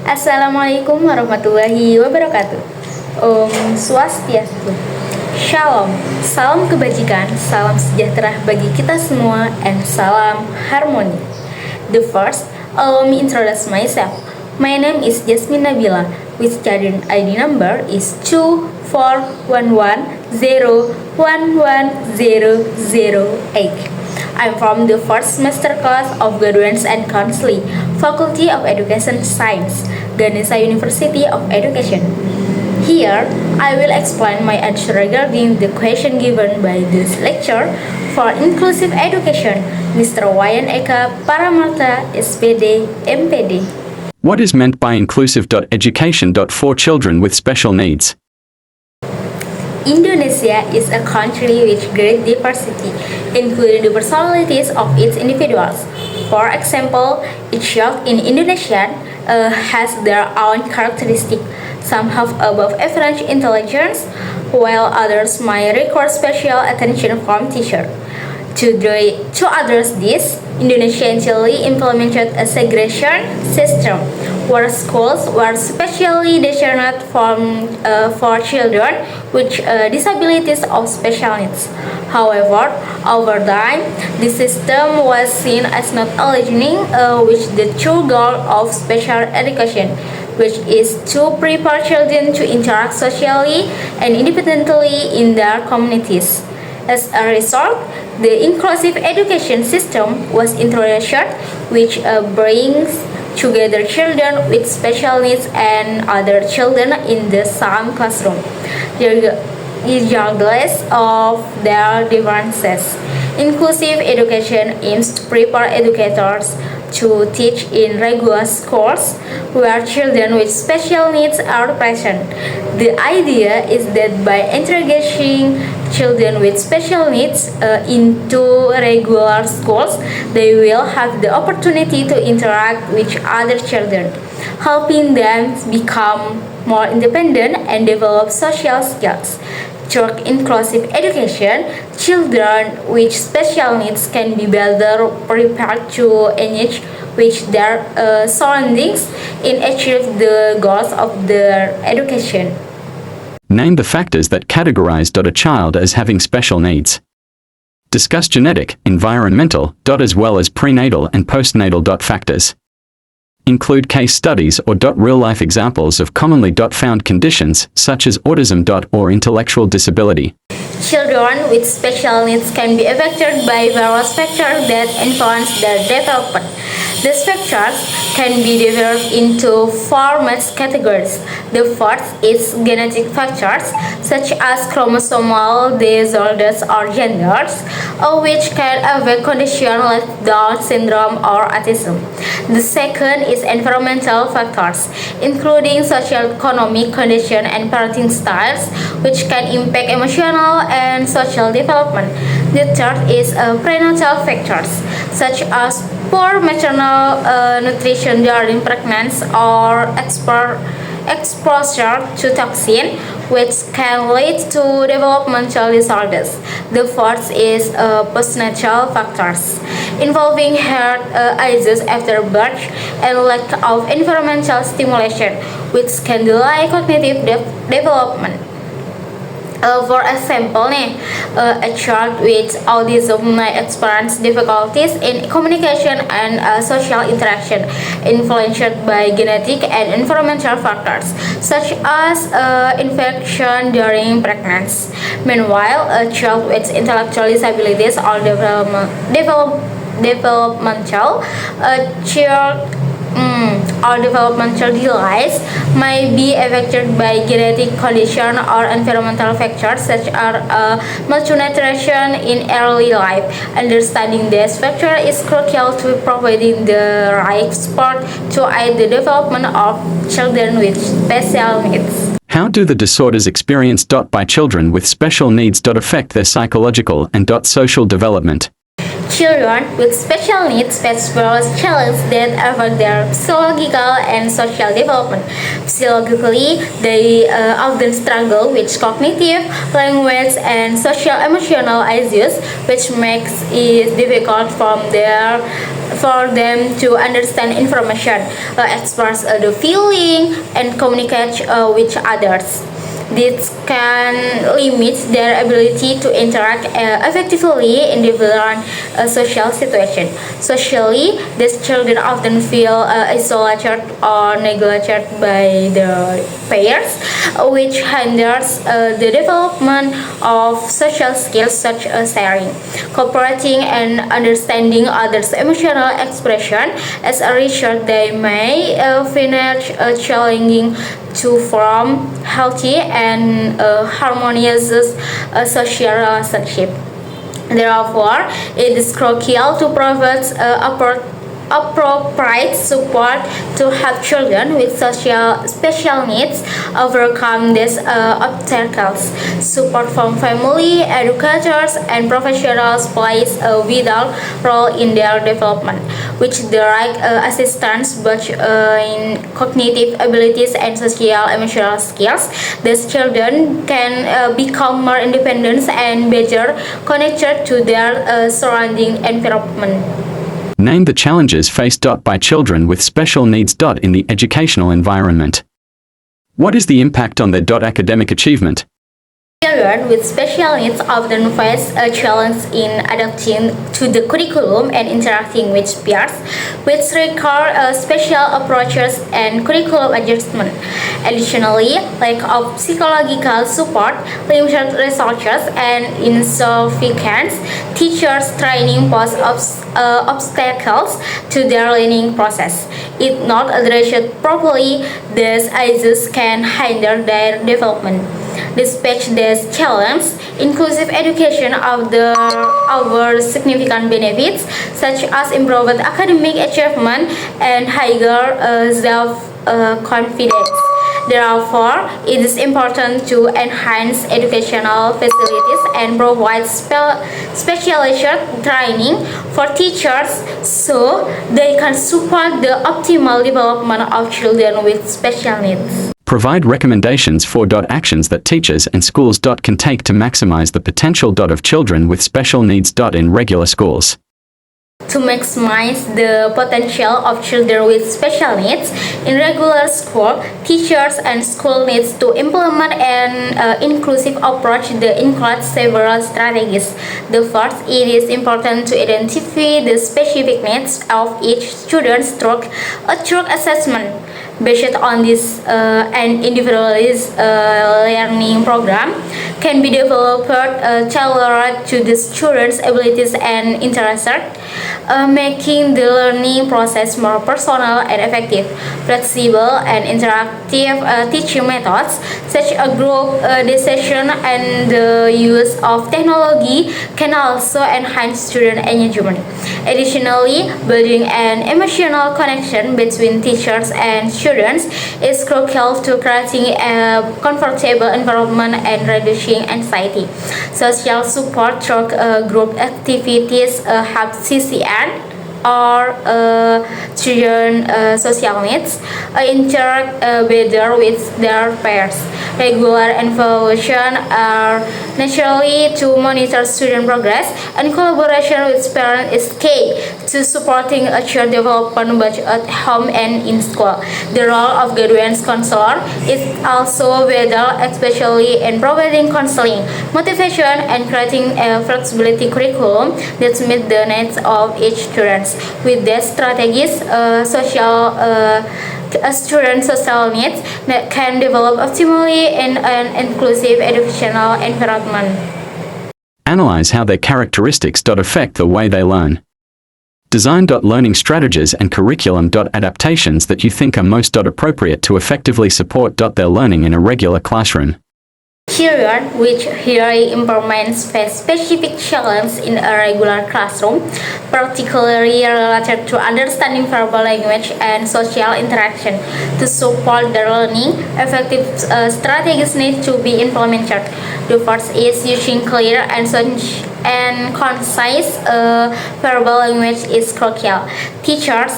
Assalamualaikum warahmatullahi wabarakatuh. Om Swastiastu. Shalom, salam kebajikan, salam sejahtera bagi kita semua, and salam harmoni. The first, allow me introduce myself. My name is Jasmine Nabila, with student ID number is 2411011008. I'm from the first semester class of Guidance and Counseling, Faculty of Education Science, Ganesha University of Education. Here, I will explain my answer regarding the question given by this lecture for Inclusive Education, Mr. Wayan Eka Paramarta, SPD, MPD. What is meant by inclusive.education for children with special needs? Indonesia is a country with great diversity, including the personalities of its individuals. For example, each child in Indonesia has their own characteristics. Some have above average intelligence, while others might require special attention from teachers. To address this, Indonesia initially implemented a segregation system where schools were specially designed for children with disabilities or special needs. However, over time, the system was seen as not aligning with the true goal of special education, which is to prepare children to interact socially and independently in their communities. As a result, the inclusive education system was introduced, which brings together children with special needs and other children in the same classroom, regardless of their differences. Inclusive education aims to prepare educators to teach in regular schools where children with special needs are present. The idea is that by integrating children with special needs into regular schools, they will have the opportunity to interact with other children, helping them become more independent and develop social skills. Through inclusive education, children with special needs can be better prepared to engage with their surroundings and achieve the goals of their education. Name the factors that categorize a child as having special needs. Discuss genetic, environmental, as well as prenatal and postnatal factors. Include case studies or real-life examples of commonly found conditions such as autism or intellectual disability. Children with special needs can be affected by various factors that influence their development. These factors can be divided into four main categories. The first is genetic factors, such as chromosomal disorders or genders, which can affect conditions like Down syndrome or autism. The second is environmental factors, including socio-economic conditions and parenting styles, which can impact emotional and social development. The third is prenatal factors, such as poor maternal nutrition during pregnancy or exposure to toxin, which can lead to developmental disorders. The fourth is postnatal factors, involving health issues after birth and lack of environmental stimulation, which can delay cognitive development. For example, a child with autism may experience difficulties in communication and social interaction, influenced by genetic and environmental factors, such as infection during pregnancy. Meanwhile, a child with intellectual disabilities or developmental or developmental delays may be affected by genetic condition or environmental factors such as malnutrition in early life. Understanding this factor is crucial to providing the right support to aid the development of children with special needs. How do the disorders experienced by children with special needs affect their psychological and social development? Children with special needs face various challenges that affect their psychological and social development. Physiologically, they often struggle with cognitive, language, and social emotional issues, which makes it difficult for them to understand information, express the feeling, and communicate with others. This can limit their ability to interact effectively in different social situations. Socially, these children often feel isolated or neglected by their peers, which hinders the development of social skills such as sharing, cooperating, and understanding others' emotional expression. As a result, they may find it challenging to form healthy and harmonious social relationship. Therefore, it is crucial to provide appropriate support to help children with special needs overcome these obstacles. Support from family, educators, and professionals plays a vital role in their development, which direct assistance both in cognitive abilities and social emotional skills. These children can become more independent and better connected to their surrounding environment. Name the challenges faced by children with special needs in the educational environment. What is the impact on their academic achievement? Children with special needs often face a challenge in adapting to the curriculum and interacting with peers, which require special approaches and curriculum adjustment. Additionally, lack of psychological support, limited resources, and insufficient teachers training pose obstacles to their learning process. If not addressed properly, these issues can hinder their development. Despite these challenges, inclusive education offers significant benefits such as improved academic achievement and higher self-confidence. Therefore, it is important to enhance educational facilities and provide specialized training for teachers so they can support the optimal development of children with special needs. Provide recommendations for actions that teachers and schools can take to maximize the potential of children with special needs in regular schools. To maximize the potential of children with special needs in regular school, teachers and school needs to implement an inclusive approach that includes several strategies. The first, it is important to identify the specific needs of each student through a true assessment. Based on this, an individualized learning program can be developed tailored to the student's abilities and interests, making the learning process more personal and effective. Flexible and interactive teaching methods, such as group discussion and the use of technology, can also enhance student engagement. Additionally, building an emotional connection between teachers and students is crucial to creating a comfortable environment and reducing anxiety. Social support through group activities help CCN or children social needs interact better with their peers. Regular evaluation are naturally to monitor student progress, and collaboration with parents is key to supporting a child development both at home and in school. The role of guidance counselor is also vital, especially in providing counseling, motivation, and creating a flexibility curriculum that meets the needs of each student. With these strategies, student social needs that can develop optimally in an inclusive educational environment. Analyze how their characteristics affect the way they learn. Design learning strategies and curriculum adaptations that you think are most appropriate to effectively support their learning in a regular classroom. Children with hearing impairments face specific challenges in a regular classroom, particularly related to understanding verbal language and social interaction. To support their learning, effective strategies need to be implemented. The first is using clear and concise verbal language is crucial. Teachers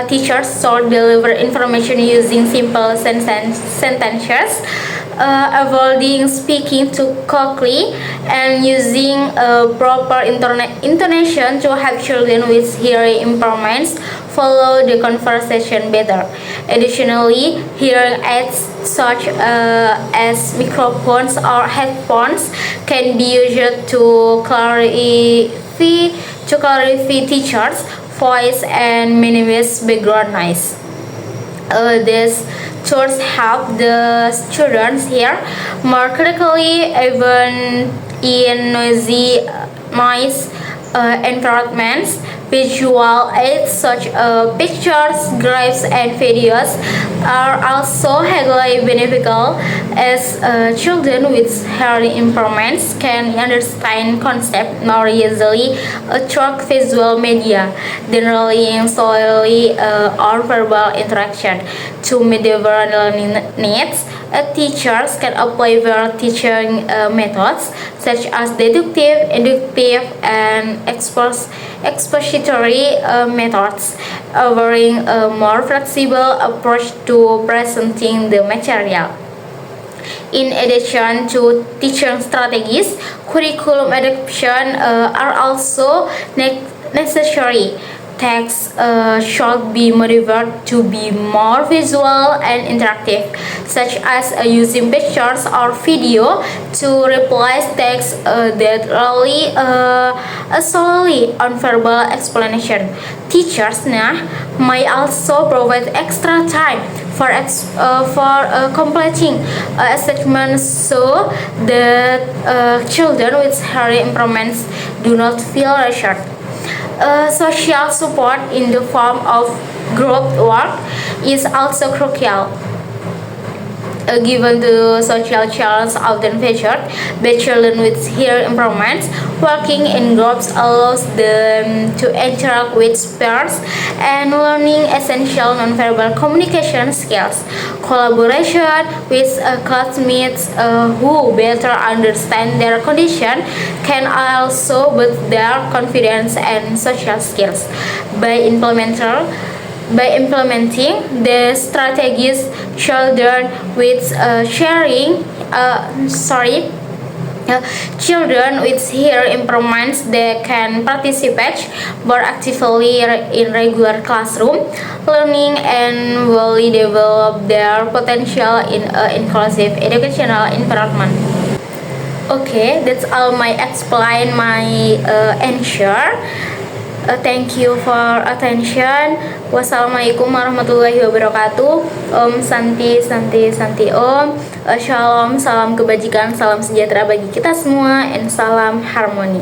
teachers should deliver information using simple sentences, avoiding speaking too quickly, and using proper intonation to help children with hearing impairments follow the conversation better. Additionally, hearing aids such as microphones or headphones can be used to clarify teachers' voice and minimize background noise. These tools help the students hear more clearly even in noise environments. Visual aids such as pictures, graphs, and videos are also highly beneficial as children with hearing impairments can understand concepts more easily through visual media than relying solely on verbal interaction. To meet their learning needs, teachers can apply their teaching methods such as deductive, inductive, and expository methods, offering a more flexible approach to presenting the material. In addition to teaching strategies, curriculum adaptation are also necessary. Text should be modified to be more visual and interactive, such as using pictures or video to replace text that rely solely on verbal explanation. Teachers may also provide extra time for completing assessments so that children with hearing impairments do not feel pressured. Social support in the form of group work is also crucial. Given the social challenges often featured by children with hearing impairments, working in groups allows them to interact with peers and learning essential nonverbal communication skills. Collaboration with classmates who better understand their condition can also boost their confidence and social skills. By implementing the strategies, children with children with hearing impairments they can participate more actively in regular classroom learning and will develop their potential in an inclusive educational environment. Okay, that's all my answer. Thank you for attention. Wassalamualaikum warahmatullahi wabarakatuh. Om Santi Santi Santi Om. Shalom, salam kebajikan, salam sejahtera bagi kita semua, and salam harmoni.